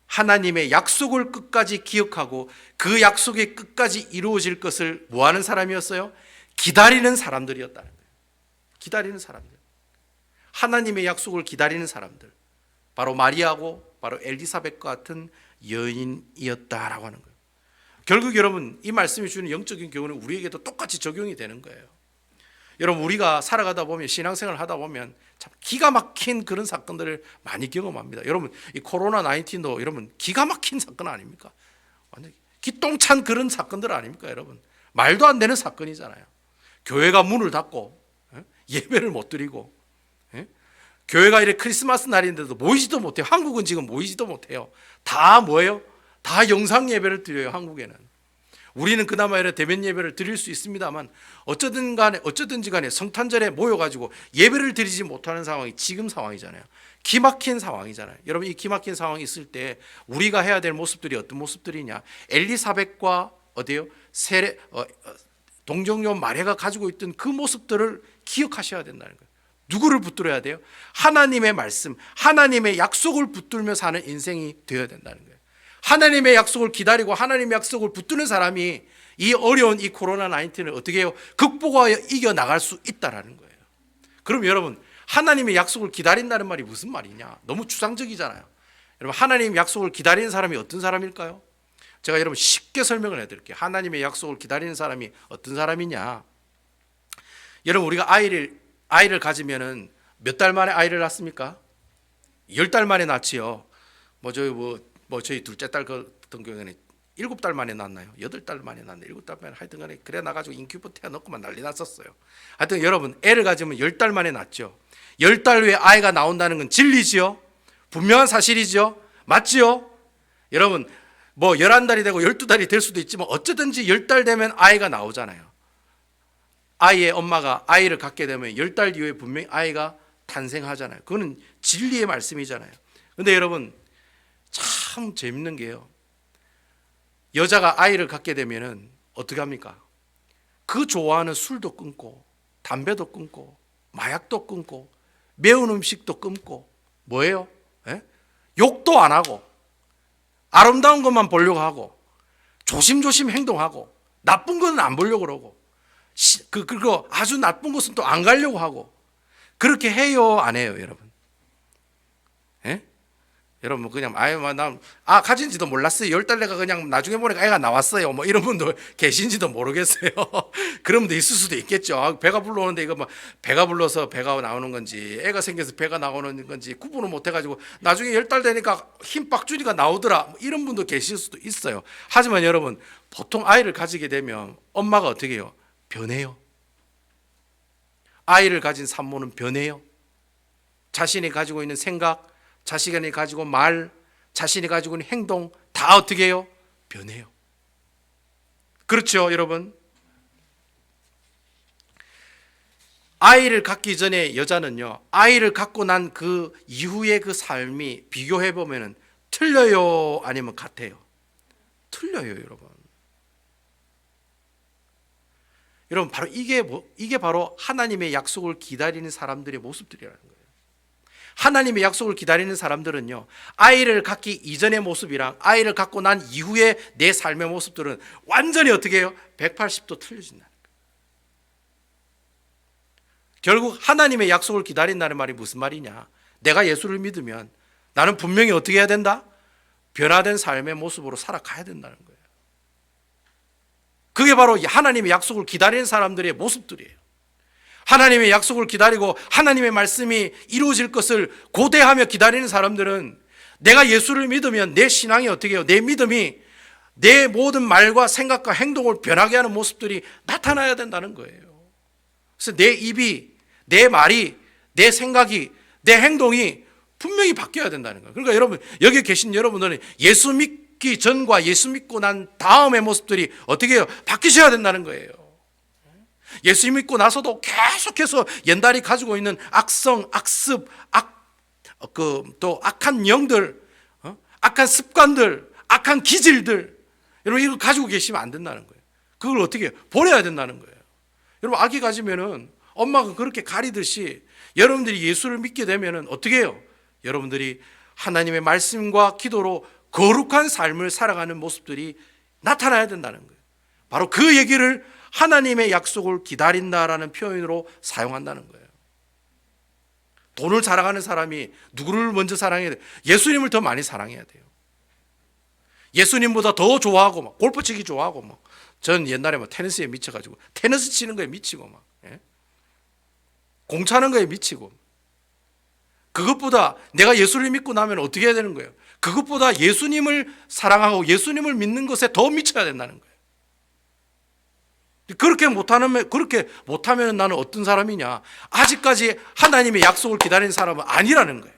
하나님의 약속을 끝까지 기억하고 그 약속이 끝까지 이루어질 것을 뭐하는 사람이었어요? 기다리는 사람들이었다는 거예요. 기다리는 사람들, 하나님의 약속을 기다리는 사람들, 바로 마리아고 바로 엘리사벳과 같은 여인이었다라고 하는 거예요. 결국 여러분, 이 말씀이 주는 영적인 교훈은 우리에게도 똑같이 적용이 되는 거예요. 여러분, 우리가 살아가다 보면, 신앙생활을 하다 보면 참 기가 막힌 그런 사건들을 많이 경험합니다. 여러분, 이 코로나 19도 여러분 기가 막힌 사건 아닙니까? 완전 기똥찬 그런 사건들 아닙니까, 여러분? 말도 안 되는 사건이잖아요. 교회가 문을 닫고 예배를 못 드리고, 교회가 이렇게 크리스마스 날인데도 모이지도 못해요. 한국은 지금 모이지도 못해요. 다 뭐예요? 다 영상 예배를 드려요, 한국에는. 우리는 그나마 이렇게 대면 예배를 드릴 수 있습니다만 어쩌든지 간에 성탄절에 모여가지고 예배를 드리지 못하는 상황이 지금 상황이잖아요. 기막힌 상황이잖아요. 여러분, 이 기막힌 상황이 있을 때 우리가 해야 될 모습들이 어떤 모습들이냐? 엘리사벳과 어디요? 동정녀 마리아가 가지고 있던 그 모습들을 기억하셔야 된다는 거예요. 누구를 붙들어야 돼요? 하나님의 말씀, 하나님의 약속을 붙들며 사는 인생이 되어야 된다는 거예요. 하나님의 약속을 기다리고 하나님의 약속을 붙드는 사람이 이 어려운 이 코로나 19을 어떻게 해요? 극복하여 이겨나갈 수 있다는 거예요. 그럼 여러분, 하나님의 약속을 기다린다는 말이 무슨 말이냐? 너무 추상적이잖아요. 여러분, 하나님의 약속을 기다리는 사람이 어떤 사람일까요? 제가 여러분 쉽게 설명을 해드릴게요. 하나님의 약속을 기다리는 사람이 어떤 사람이냐? 여러분, 우리가 아이를 가지면은 몇 달 만에 아이를 낳습니까? 10달 만에 낳지요. 저희 둘째 딸 같은 경우에는 7달 만에 낳나요? 8달 만에 낳나? 7달 만에 하여튼 간에 그래 나가지고 인큐베터에 넣고만 난리 났었어요. 하여튼 여러분 애를 가지면 10달 만에 낳죠. 10달 후에 아이가 나온다는 건 진리지요? 분명한 사실이죠? 맞지요? 여러분 뭐 11달이 되고 12달이 될 수도 있지만 어쨌든지 10달 되면 아이가 나오잖아요. 아이의 엄마가 아이를 갖게 되면 10달 뒤에 분명히 아이가 탄생하잖아요. 그거는 진리의 말씀이잖아요. 근데 여러분 참 재밌는 게요. 여자가 아이를 갖게 되면은 어떻게 합니까? 그 좋아하는 술도 끊고 담배도 끊고 마약도 끊고 매운 음식도 끊고 뭐예요? 예? 욕도 안 하고 아름다운 것만 보려고 하고 조심조심 행동하고 나쁜 것은 안 보려고 그러고 그리고 아주 나쁜 것은 또 안 가려고 하고 그렇게 해요 안 해요 여러분? 예? 여러분 그냥 가진지도 몰랐어요. 10달 내가 그냥 나중에 보니까 애가 나왔어요. 뭐 이런 분도 계신지도 모르겠어요. 그런 분도 있을 수도 있겠죠. 배가 불러오는데 이거 뭐 배가 불러서 배가 나오는 건지 애가 생겨서 배가 나오는 건지 구분을 못 해가지고 나중에 10달 되니까 흰 빡주리가 나오더라. 뭐 이런 분도 계실 수도 있어요. 하지만 여러분 보통 아이를 가지게 되면 엄마가 어떻게 해요? 변해요. 아이를 가진 산모는 변해요. 자신이 가지고 있는 생각, 자신이 가지고 말, 자신이 가지고 있는 행동 다 어떻게 해요? 변해요. 그렇죠, 여러분? 아이를 갖기 전에 여자는요, 아이를 갖고 난 그 이후의 그 삶이 비교해 보면은 틀려요, 아니면 같아요? 틀려요, 여러분. 여러분 바로 이게 바로 하나님의 약속을 기다리는 사람들의 모습들이라는 거예요. 하나님의 약속을 기다리는 사람들은요, 아이를 갖기 이전의 모습이랑 아이를 갖고 난 이후의 내 삶의 모습들은 완전히 어떻게 해요? 180도 틀려진다는 거예요. 결국 하나님의 약속을 기다린다는 말이 무슨 말이냐? 내가 예수를 믿으면 나는 분명히 어떻게 해야 된다? 변화된 삶의 모습으로 살아가야 된다는 거예요. 그게 바로 하나님의 약속을 기다리는 사람들의 모습들이에요. 하나님의 약속을 기다리고 하나님의 말씀이 이루어질 것을 고대하며 기다리는 사람들은 내가 예수를 믿으면 내 신앙이 어떻게 해요? 내 믿음이 내 모든 말과 생각과 행동을 변하게 하는 모습들이 나타나야 된다는 거예요. 그래서 내 입이, 내 말이, 내 생각이, 내 행동이 분명히 바뀌어야 된다는 거예요. 그러니까 여러분, 여기 계신 여러분들은 예수 믿기 전과 예수 믿고 난 다음의 모습들이 어떻게 해요? 바뀌셔야 된다는 거예요. 예수 믿고 나서도 계속해서 옛날이 가지고 있는 악성, 악습, 또 악한 영들, 악한 습관들, 악한 기질들, 여러분 이거 가지고 계시면 안 된다는 거예요. 그걸 어떻게 해요? 버려야 된다는 거예요. 여러분 아기 가지면은 엄마가 그렇게 가리듯이 여러분들이 예수를 믿게 되면은 어떻게 해요? 여러분들이 하나님의 말씀과 기도로 거룩한 삶을 살아가는 모습들이 나타나야 된다는 거예요. 바로 그 얘기를 하나님의 약속을 기다린다라는 표현으로 사용한다는 거예요. 돈을 사랑하는 사람이 누구를 먼저 사랑해야 돼요? 예수님을 더 많이 사랑해야 돼요. 예수님보다 더 좋아하고 막 골프 치기 좋아하고 막 전 옛날에 막 테니스에 미쳐가지고 테니스 치는 거에 미치고 막 공 차는 거에 미치고 그것보다 내가 예수를 믿고 나면 어떻게 해야 되는 거예요? 그것보다 예수님을 사랑하고 예수님을 믿는 것에 더 미쳐야 된다는 거예요. 그렇게 못하면 나는 어떤 사람이냐? 아직까지 하나님의 약속을 기다리는 사람은 아니라는 거예요.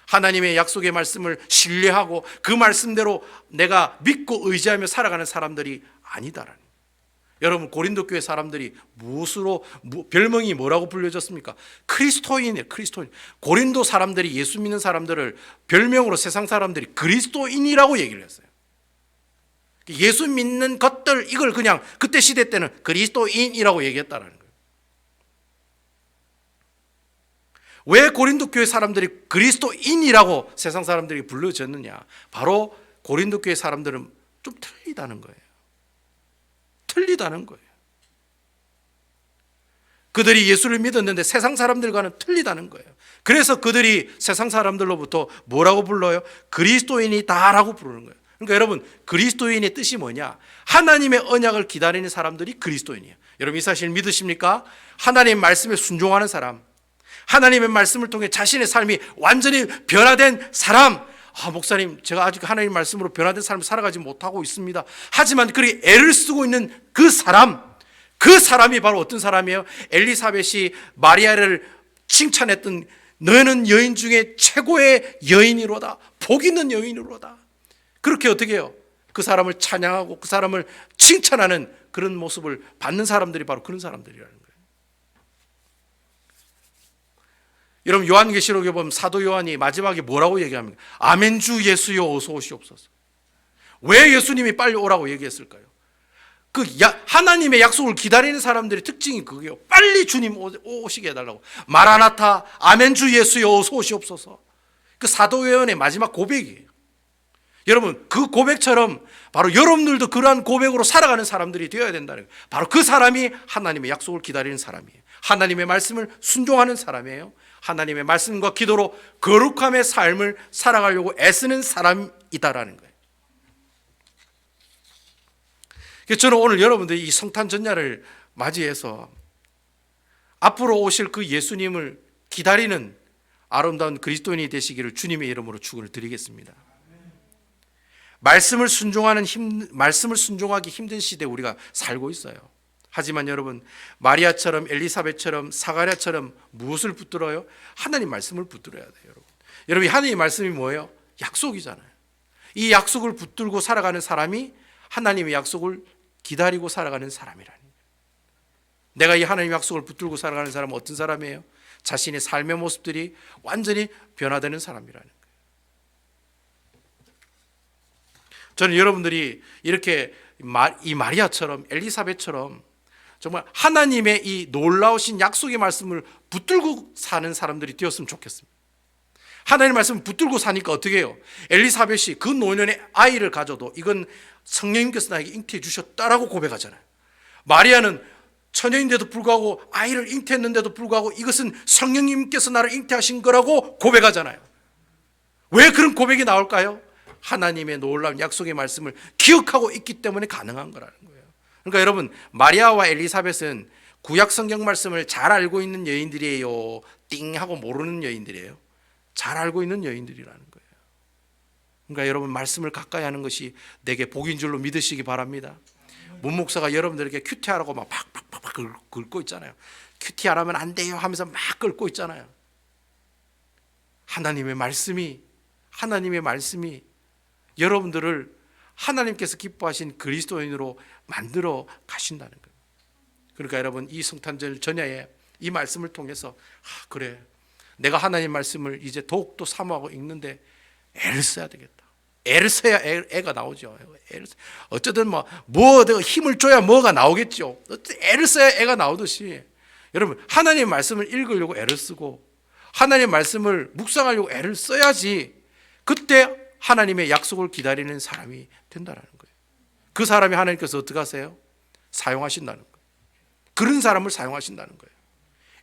하나님의 약속의 말씀을 신뢰하고 그 말씀대로 내가 믿고 의지하며 살아가는 사람들이 아니다라는 거예요. 여러분 고린도 교회 사람들이 무엇으로 별명이 뭐라고 불려졌습니까? 그리스도인이에요. 그리스도인. 고린도 사람들이 예수 믿는 사람들을 별명으로 세상 사람들이 그리스도인이라고 얘기를 했어요. 예수 믿는 것들 이걸 그냥 그때 시대 때는 그리스도인이라고 얘기했다는 거예요. 왜 고린도 교회 사람들이 그리스도인이라고 세상 사람들이 불러졌느냐? 바로 고린도 교회 사람들은 좀 틀리다는 거예요. 틀리다는 거예요. 그들이 예수를 믿었는데 세상 사람들과는 틀리다는 거예요. 그래서 그들이 세상 사람들로부터 뭐라고 불러요? 그리스도인이다라고 부르는 거예요. 그러니까 여러분 그리스도인의 뜻이 뭐냐? 하나님의 언약을 기다리는 사람들이 그리스도인이에요. 여러분 이 사실 믿으십니까? 하나님의 말씀에 순종하는 사람, 하나님의 말씀을 통해 자신의 삶이 완전히 변화된 사람, 목사님, 제가 아직 하나님 말씀으로 변화된 삶을 살아가지 못하고 있습니다. 하지만 그렇게 애를 쓰고 있는 그 사람이 바로 어떤 사람이에요? 엘리사벳이 마리아를 칭찬했던 너는 여인 중에 최고의 여인이로다, 복 있는 여인이로다. 그렇게 어떻게 해요? 그 사람을 찬양하고 그 사람을 칭찬하는 그런 모습을 받는 사람들이 바로 그런 사람들이라는 거예요. 여러분, 요한계시록에 보면 사도 요한이 마지막에 뭐라고 얘기합니까? 아멘 주 예수여 어서 오시옵소서. 왜 예수님이 빨리 오라고 얘기했을까요? 하나님의 약속을 기다리는 사람들의 특징이 그게요. 빨리 주님 오시게 해달라고. 마라나타, 아멘 주 예수여 어서 오시옵소서. 그 사도 요한의 마지막 고백이에요. 여러분, 그 고백처럼 바로 여러분들도 그러한 고백으로 살아가는 사람들이 되어야 된다는 거예요. 바로 그 사람이 하나님의 약속을 기다리는 사람이에요. 하나님의 말씀을 순종하는 사람이에요. 하나님의 말씀과 기도로 거룩함의 삶을 살아가려고 애쓰는 사람이다라는 거예요. 그래서 저는 오늘 여러분들이 이 성탄 전야를 맞이해서 앞으로 오실 그 예수님을 기다리는 아름다운 그리스도인이 되시기를 주님의 이름으로 축원을 드리겠습니다. 말씀을 순종하기 힘든 시대에 우리가 살고 있어요. 하지만 여러분, 마리아처럼 엘리사벳처럼 사가랴처럼 무엇을 붙들어요? 하나님 말씀을 붙들어야 돼요. 여러분, 하나님의 말씀이 뭐예요? 약속이잖아요. 이 약속을 붙들고 살아가는 사람이 하나님의 약속을 기다리고 살아가는 사람이라는 거예요. 내가 이 하나님의 약속을 붙들고 살아가는 사람은 어떤 사람이에요? 자신의 삶의 모습들이 완전히 변화되는 사람이라는 거예요. 저는 여러분들이 이렇게 이 마리아처럼 엘리사벳처럼 정말 하나님의 이 놀라우신 약속의 말씀을 붙들고 사는 사람들이 되었으면 좋겠습니다. 하나님의 말씀을 붙들고 사니까 어떻게 해요? 엘리사벳이 그 노년의 아이를 가져도 이건 성령님께서 나에게 잉태해 주셨다라고 고백하잖아요. 마리아는 처녀인데도 불구하고 아이를 잉태했는데도 불구하고 이것은 성령님께서 나를 잉태하신 거라고 고백하잖아요. 왜 그런 고백이 나올까요? 하나님의 놀라운 약속의 말씀을 기억하고 있기 때문에 가능한 거라는 거예요. 그러니까 여러분, 마리아와 엘리사벳은 구약 성경 말씀을 잘 알고 있는 여인들이에요? 띵 하고 모르는 여인들이에요? 잘 알고 있는 여인들이라는 거예요. 그러니까 여러분, 말씀을 가까이 하는 것이 내게 복인 줄로 믿으시기 바랍니다. 문 목사가 여러분들에게 큐티하라고 막 팍팍팍 긁고 있잖아요. 큐티 안 하면 안 돼요 하면서 막 긁고 있잖아요. 하나님의 말씀이 여러분들을 하나님께서 기뻐하신 그리스도인으로 만들어 가신다는 거예요. 그러니까 여러분, 이 성탄절 전야에 이 말씀을 통해서 그래, 내가 하나님 말씀을 이제 더욱더 사모하고 읽는데 애를 써야 되겠다. 애를 써야 애가 나오죠. 어쨌든 뭐 힘을 줘야 뭐가 나오겠죠. 애를 써야 애가 나오듯이 여러분, 하나님의 말씀을 읽으려고 애를 쓰고 하나님의 말씀을 묵상하려고 애를 써야지 그때 하나님의 약속을 기다리는 사람이 된다는 거예요. 그 사람이 하나님께서 어떻게 하세요? 사용하신다는 거예요. 그런 사람을 사용하신다는 거예요.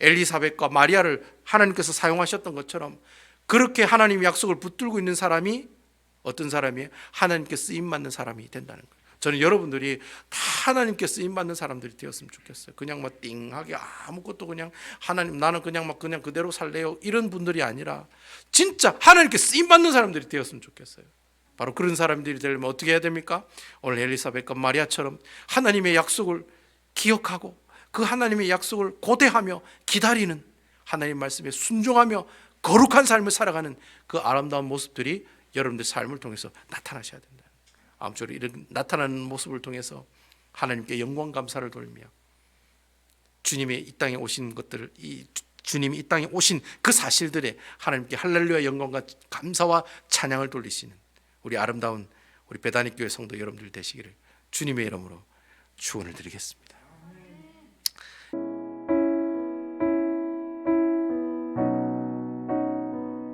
엘리사벳과 마리아를 하나님께서 사용하셨던 것처럼 그렇게 하나님의 약속을 붙들고 있는 사람이 어떤 사람이에요? 하나님께 쓰임받는 사람이 된다는 거예요. 저는 여러분들이 다 하나님께 쓰임받는 사람들이 되었으면 좋겠어요. 그냥 막 띵하게 아무것도 그냥 하나님 나는 그냥 그대로 살래요 이런 분들이 아니라 진짜 하나님께 쓰임받는 사람들이 되었으면 좋겠어요. 바로 그런 사람들이 되려면 어떻게 해야 됩니까? 오늘 엘리사벳과 마리아처럼 하나님의 약속을 기억하고 그 하나님의 약속을 고대하며 기다리는 하나님 말씀에 순종하며 거룩한 삶을 살아가는 그 아름다운 모습들이 여러분들 삶을 통해서 나타나셔야 된다. 아무쪼록 이런 나타나는 모습을 통해서 하나님께 영광 감사를 돌리며 주님의 이 땅에 오신 것들을 주님이 이 땅에 오신 그 사실들에 하나님께 할렐루야 영광과 감사와 찬양을 돌리시는 우리 아름다운 우리 베다니 교회 성도 여러분들 되시기를 주님의 이름으로 축원을 드리겠습니다.